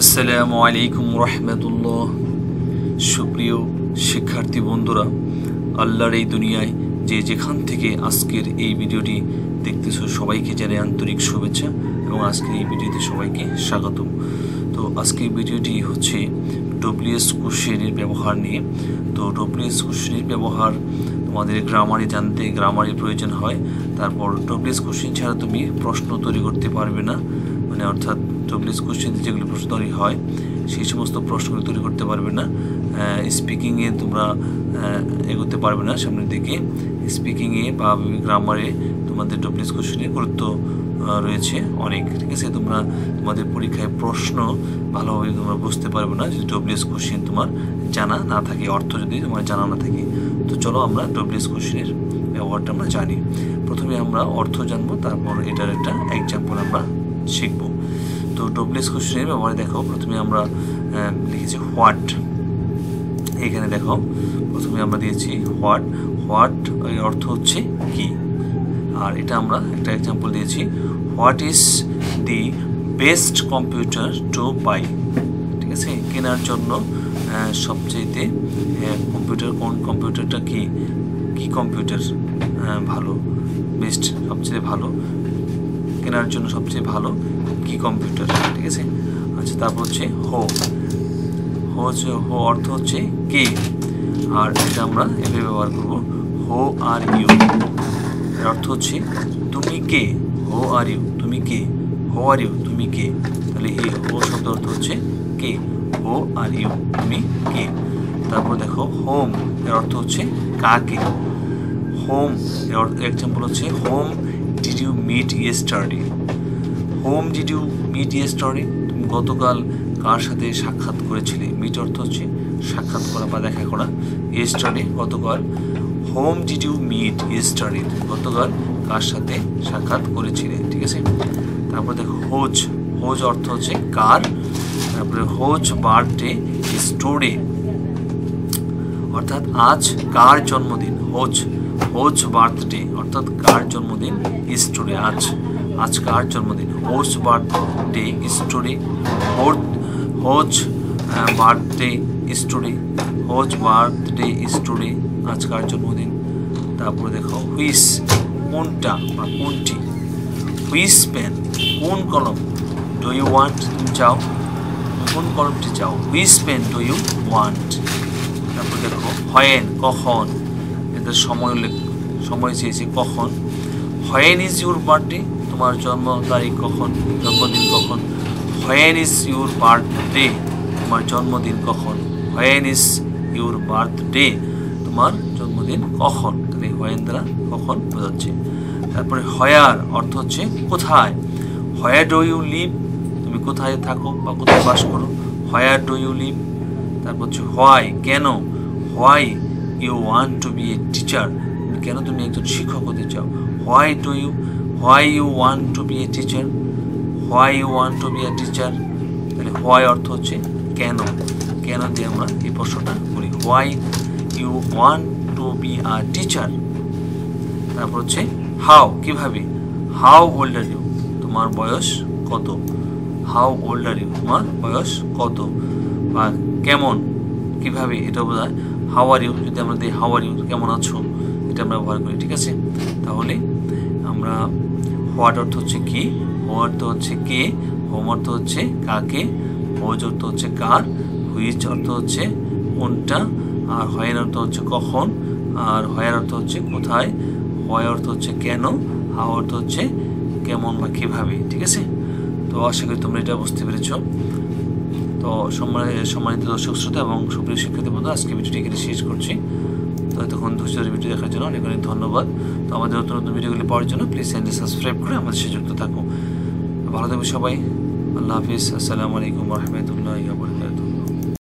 আসসালামু আলাইকুম রহমতুল্লাহ। সুপ্রিয় শিক্ষার্থী বন্ধুরা, আল্লাহর এই দুনিয়ায় যে যেখান থেকে আজকের এই ভিডিওটি দেখতেছো সবাইকে জানাই আন্তরিক শুভেচ্ছা এবং আজকের এই ভিডিওতে সবাইকে স্বাগতম। তো আজকের ভিডিওটি হচ্ছে ডব্লিউএস কোশ্চেনের ব্যবহার নিয়ে। তো ডব্লিউএস কোশ্চেনের ব্যবহার তোমাদের গ্রামারে জানতে গ্রামারের প্রয়োজন হয়। তারপর ডব্লিউএস কোশ্চেন ছাড়া তুমি প্রশ্ন তৈরি করতে পারবে না, মানে অর্থাৎ ডব্লিউএস কোশ্চেন যেগুলো প্রশ্ন তৈরি হয় সেই সমস্ত প্রশ্নগুলো তৈরি করতে পারবে না। স্পিকিংয়ে তোমরা এগোতে পারবে না সামনের দিকে। স্পিকিংয়ে বা গ্রামারে তোমাদের ডব্লিউএস কোশ্চেনের গুরুত্ব রয়েছে অনেক, ঠিক আছে। তোমাদের পরীক্ষায় প্রশ্ন ভালোভাবে তোমরা বুঝতে পারবে না যদি ডব্লিউএস কোশ্চেন তোমার জানা না থাকে, অর্থ যদি তোমার জানা না থাকে। তো চলো আমরা ডব্লিউএস কোশ্চেনের ব্যবহারটা আমরা জানি। প্রথমে আমরা অর্থ জানবো, তারপর এটার একটা এক্সাম্পল আমরা শিখব। তো ডব্লিউএস কোশ্চেনের ব্যবহারে দেখো, প্রথমে আমরা লিখেছি হোয়াট। এখানে দেখো প্রথমে আমরা দিয়েছি হোয়াট। হোয়াট এর অর্থ হচ্ছে কি, আর এটা আমরা একটা এক্সাম্পল দিয়েছি, what is the best computer to buy. ঠিক আছে, কেনার জন্য সবচেয়ে কোন কম্পিউটারটা কি কম্পিউটার ভালো, বেস্ট সবচেয়ে ভালো, কেনার জন্য সবচেয়ে ভালো কি কম্পিউটার। ঠিক আছে, আচ্ছা। তারপর হচ্ছে হো অর্থ হচ্ছে কে, আর এটা আমরা এভাবে ব্যবহার করব, হো আর ইউ। এর অর্থ হচ্ছে তুমি কে, হো আর ইউ তুমি কে, হো আর ইউ তুমি কে। তাহলে এই হো শব্দ অর্থ হচ্ছে কে, হো আর ইউ তুমি কে। তারপর দেখো হোম এর অর্থ হচ্ছে কাকে। হোম এর এক্সাম্পল হচ্ছে whom did you meet yesterday. Whom did you meet yesterday, তুমি গতকাল কার সাথে সাক্ষাৎ করেছিলে। মিট অর্থ হচ্ছে সাক্ষাৎ করা বা দেখা করা, ইয়েস্টারডে গতকাল। Whom did you meet yesterday, গতকাল কার সাথে সাক্ষাৎ করেছিলে। ঠিক আছে, তারপর দেখো হোজ অর্থ হচ্ছে কার। তারপরে হোজ বার্থডে ইজ টুডে, অর্থাৎ আজ কার জন্মদিন। হোজ বার্থডে অর্থাৎ কার জন্মদিন, ইজ টুডে আজ কার জন্মদিন। Whose birthday is today, whose birthday is today, whose birthday is today, আজ কার জন্মদিন। তারপরে দেখো হুইস কোনটা বা কোনটি। হুইস পেন কোন কলম। ডু ইউ ওয়ান্ট তুমি চাও, কোন কলমটি চাও। হুইস পেন ডু ইউ ওয়ান্ট। তারপর দেখো হোয়েন কখন, এদের সময় চেয়েছি কখন। হোয়েন ইজ ইউর বার্থডে, তোমার জন্ম তারিখ কখন, জন্মদিন কখন। হোয়েন ইজ ইউর বার্থডে, তোমার জন্মদিন কখন। হোয়েন ইজ ইউর বার্থডে, তোমার জন্মদিন কখন। তাহলে হোয়েন দ্বারা কখন বোঝাচ্ছে। তারপরে হোয়ার অর্থ হচ্ছে কোথায়। হোয়ার ডু ইউ লিভ, তুমি কোথায় থাকো বা কোথায় বাস করো। Where do you live. তারপর হচ্ছে হোয়াই কেন। Why you want to be a teacher, কেন তুমি একজন শিক্ষক হতে চাও। Why you want to be a teacher, why you want to be a teacher. তাহলে হোয়াই অর্থ হচ্ছে কেন, কেন দিয়ে আমরা এই প্রশ্নটা করি। Why you want to be a teacher. তারপর হচ্ছে হাউ কিভাবে। হাউ ওল্ড আর ইউ, তোমার বয়স কত। হাউ ওল্ড আর ইউ, তোমার বয়স কত। বা কেমন কিভাবে, এটা বোঝায়। হাউ আর ইউ যদি আমরা দিই হাউ আর ইউ কেমন আছো, এটা আমরা ব্যবহার করি। ঠিক আছে, তাহলে আমরা হোয়াট অর্থ হচ্ছে কি, হো অর্থ হচ্ছে কে, হোম অর্থ হচ্ছে কাকে, হোজ অর্থ হচ্ছে কার, হুইচ অর্থ হচ্ছে কোনটা, আর হোয়েন অর্থ হচ্ছে কখন, আর হোয়ার অর্থ হচ্ছে কোথায়, হোয়াই অর্থ হচ্ছে কেন, হাউ অর্থ হচ্ছে কেমন বা কীভাবে। ঠিক আছে, তো আশা করি তোমরা এটা বুঝতে পেরেছ। তো সম্মানিত দর্শক শ্রোতা এবং সুপ্রিয় শিক্ষার্থী বন্ধু, আজকে ভিডিওটি এখানে শেষ করছি। তো এতক্ষণ ধৈর্য ভিডিও দেখার জন্য অনেক অনেক ধন্যবাদ। তো আমাদের নতুন নতুন ভিডিওগুলি পাওয়ার জন্য প্লিজ চ্যানেলটি সাবস্ক্রাইব করে আমাদের সাথে যুক্ত থাকুন। ভালো থাকবে সবাই, আল্লাহ হাফিজ, আসসালামু আলাইকুম রহমতুল্লাহি ওয়া বারাকাতুহু।